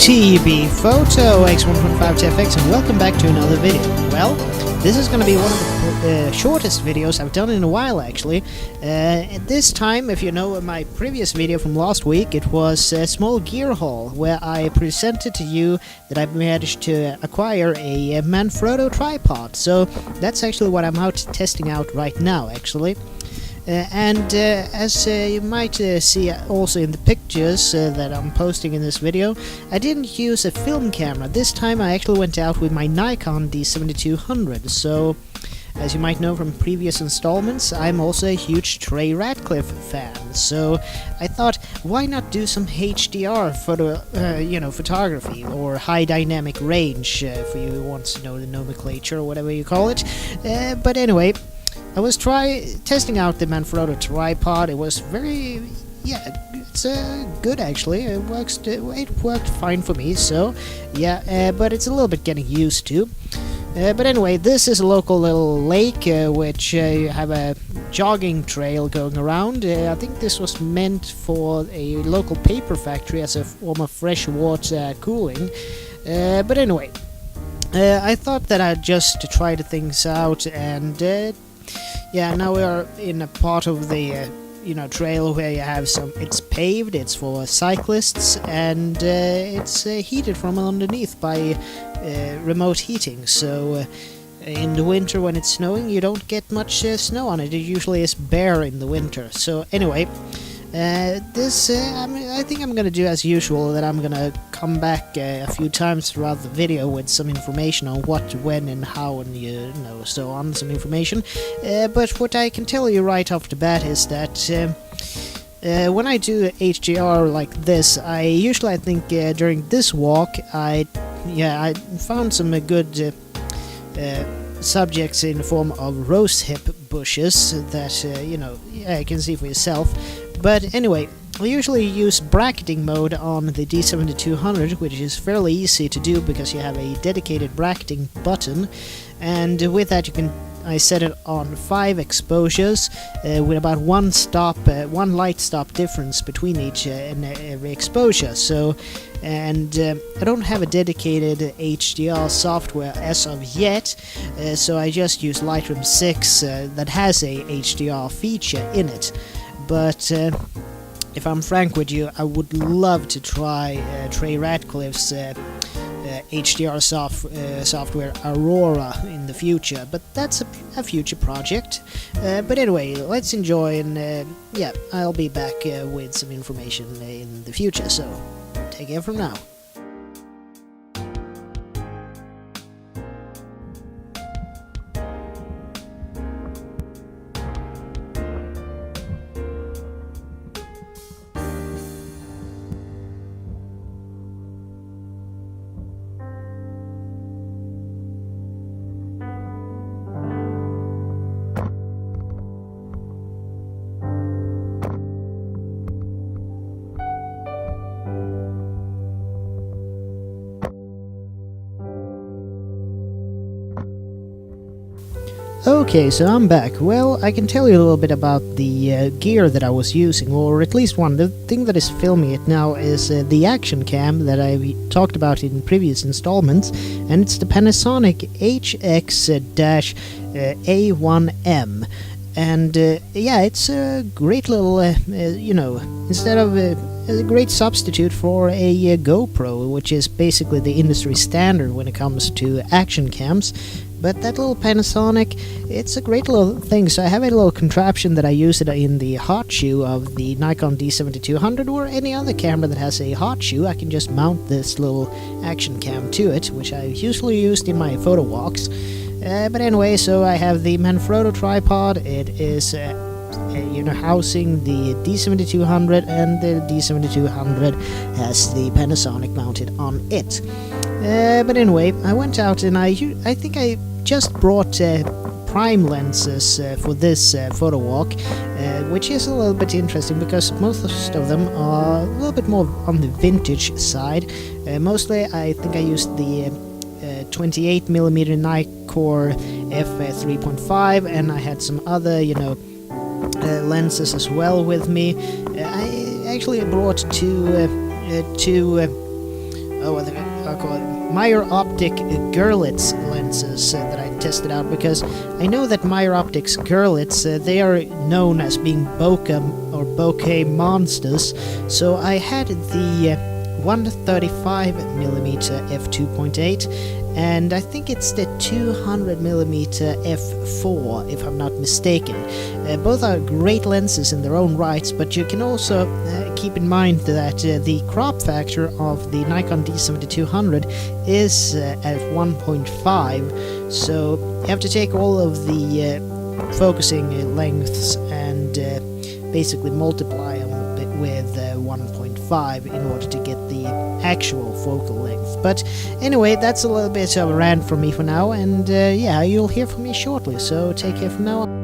T.B.Photo X1.5 TFX, and welcome back to another video. Well, this is going to be one of the shortest videos I've done in a while, actually. This time, if you know my previous video from last week, it was a small gear haul, where I presented to you that I managed to acquire a Manfrotto tripod. So that's actually what I'm testing out right now, actually. As you might see also in the pictures that I'm posting in this video, I didn't use a film camera. This time I actually went out with my Nikon D7200. So, as you might know from previous installments, I'm also a huge Trey Ratcliffe fan. So I thought, why not do some HDR photography, or high dynamic range, if you want to know the nomenclature or whatever you call it. But anyway, I was testing out the Manfrotto tripod. It was it's good actually. It worked fine for me. So yeah, but it's a little bit getting used to. But anyway, this is a local little lake, which you have a jogging trail going around. I think this was meant for a local paper factory as a form of fresh water cooling. But anyway, I thought that I'd just try the things out, and yeah, now we are in a part of the trail where you have it's paved, it's for cyclists, and it's heated from underneath by remote heating. So in the winter when it's snowing, you don't get much snow on it. It usually is bare in the winter. So anyway, I think I'm gonna do as usual, that I'm gonna come back a few times throughout the video with some information on what, when, and how, and so on, some information. But what I can tell you right off the bat is that when I do HDR like this, I think during this walk I found some good subjects in the form of rosehip bushes that you can see for yourself. But anyway, I usually use bracketing mode on the D7200, which is fairly easy to do because you have a dedicated bracketing button, and with that I set it on 5 exposures with about one light stop difference between each and every exposure. So, and I don't have a dedicated HDR software as of yet, so I just use Lightroom 6 that has a HDR feature in it. But if I'm frank with you, I would love to try Trey Ratcliffe's HDR software Aurora in the future, but that's a future project. But anyway, let's enjoy, and I'll be back with some information in the future, so take care from now. Okay, so I'm back. Well, I can tell you a little bit about the gear that I was using, or at least one. The thing that is filming it now is the action cam that I talked about in previous installments, and it's the Panasonic HX-A1M. And it's a great little, instead of a great substitute for a GoPro, which is basically the industry standard when it comes to action cams. But that little Panasonic, it's a great little thing. So I have a little contraption that I use it in the hot shoe of the Nikon D7200, or any other camera that has a hot shoe. I can just mount this little action cam to it, which I usually used in my photo walks. But anyway, so I have the Manfrotto tripod. It is housing the D7200, and the D7200 has the Panasonic mounted on it. But anyway, I went out and I think I just brought prime lenses for this photo walk, which is a little bit interesting because most of them are a little bit more on the vintage side. Mostly I think I used the 28mm Nikkor f3.5, and I had some other lenses as well with me. I actually brought two I call it Meyer Optic Görlitz lenses that I tested out, because I know that Meyer Optics Görlitz, they are known as being bokeh monsters. So I had the 135mm f2.8, and I think it's the 200mm f4, if I'm not mistaken. Both are great lenses in their own rights, but you can also keep in mind that the crop factor of the Nikon D7200 is at 1.5, so you have to take all of the focusing lengths and basically multiply them with 1.5 in order to get the actual focal length. But anyway, that's a little bit of a rant from me for now, and yeah, you'll hear from me shortly, so take care from now on.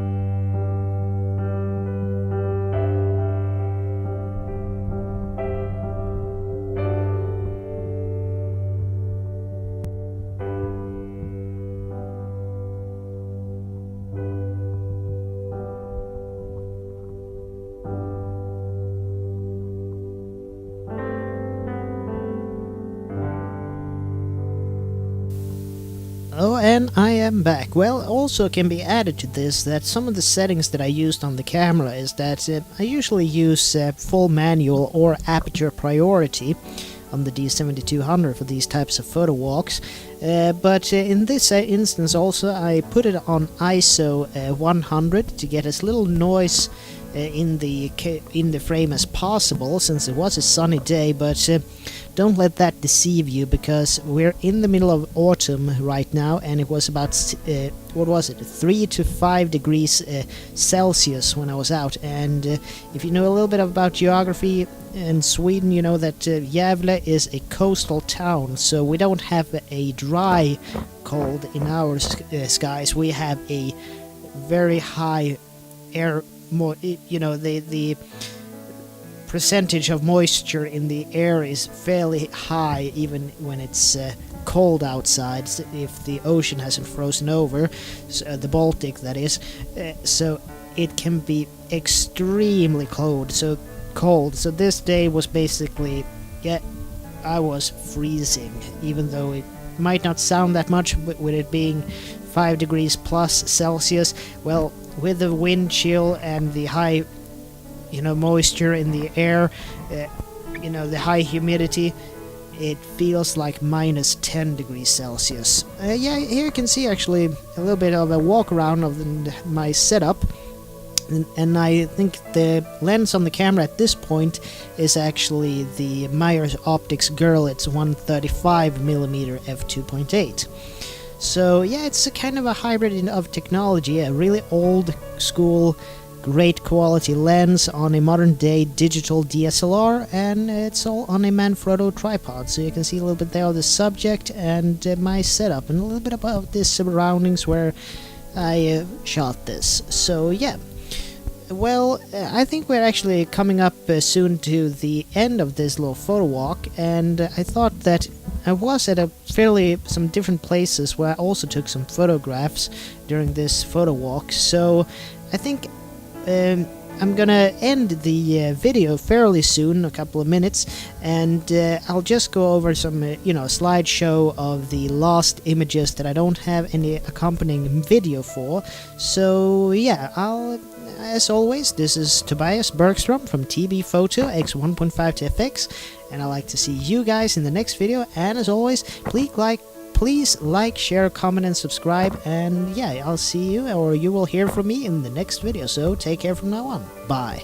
Oh, and I am back. Well, also can be added to this that some of the settings that I used on the camera is that I usually use full manual or aperture priority on the D7200 for these types of photo walks, but in this instance also I put it on ISO 100 to get as little noise in the frame as possible, since it was a sunny day. But don't let that deceive you, because we're in the middle of autumn right now, and it was about 3 to 5 degrees Celsius when I was out. And if you know a little bit about geography in Sweden, you know that Gävle is a coastal town, so we don't have a dry cold in our skies. We have a very high air, the percentage of moisture in the air is fairly high, even when it's cold outside, if the ocean hasn't frozen over, the Baltic that is, so it can be extremely cold. So this day was basically, I was freezing, even though it might not sound that much, but with it being 5 degrees plus Celsius, well, with the wind chill and the high moisture in the air, the high humidity, it feels like minus 10 degrees Celsius. Yeah, here you can see actually a little bit of a walk around of my setup, and I think the lens on the camera at this point is actually the Meyer Optics Görlitz 135mm f2.8. So yeah, it's a kind of a hybrid of technology, a really old school, great quality lens on a modern day digital DSLR, and it's all on a Manfrotto tripod. So you can see a little bit there of the subject and my setup, and a little bit about the surroundings where I shot this. So yeah. Well, I think we're actually coming up soon to the end of this little photo walk, and I thought that I was at some different places where I also took some photographs during this photo walk. So I think I'm gonna end the video fairly soon, a couple of minutes, and I'll just go over some slideshow of the lost images that I don't have any accompanying video for. So yeah, as always, this is Tobias Bergstrom from T.B.Photo X1.5 to FX, and I'd like to see you guys in the next video. And as always, please like, share, comment, and subscribe. And yeah, I'll see you, or you will hear from me in the next video. So take care from now on. Bye.